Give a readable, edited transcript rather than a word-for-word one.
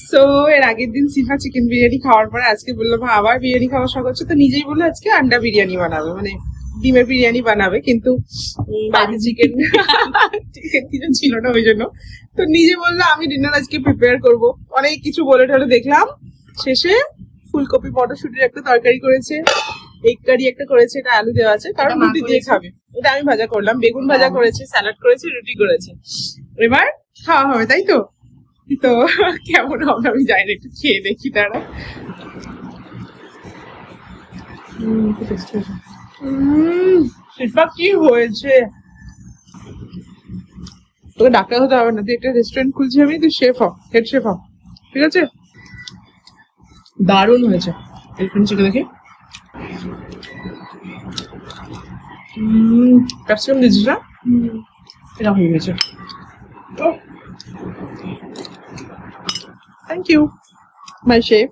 So এর আগের দিন সিফা চিকেন বিরিয়ানি খাওয়ার পরে আজকে বললো মা আবার বিরিয়ানি খাওয়ার শখ হচ্ছে, তো নিজেই বললো আজকে আন্ডা বিরিয়ানি বানাবে, মানে ডিমের বিরিয়ানি বানাবে, কিন্তু বাইরে চিকেন চিকেন কিছু ছিল না ওই জন্য। তো নিজে বললো আমি ডিনার আজকে প্রিপেয়ার করব, অনেক কিছু বলে টলে দেখলাম, শেষে ফুলকপি মটরশুটির একটা তরকারি করেছে, এগ কারি একটা করেছে, এটা আলু দেওয়া আছে, কারণ এটা মা রুটি দিয়ে করেছে। খাবে। এটা আমি ভাজা করলাম, বেগুন ভাজা করেছে, স্যালাড করেছে, রুটি করেছে। এবার খাওয়া হবে, তাই তো? তো কেমন হবে আমি জানি না, একটু খেয়ে দেখি তারা। শিল্পা কি হয়েছে? তোকে ডাক্তার হতে হবে না, তুই একটা রেস্টুরেন্ট খুলছি আমি, তুই শেফ হ, হেড শেফ হ, ঠিক আছে? দারুণ হয়েছে। একটু চিকে দেখি। ক্যাপসিকাম দিয়েছিস না? এটা হয়ে গেছে। Thank you my chef.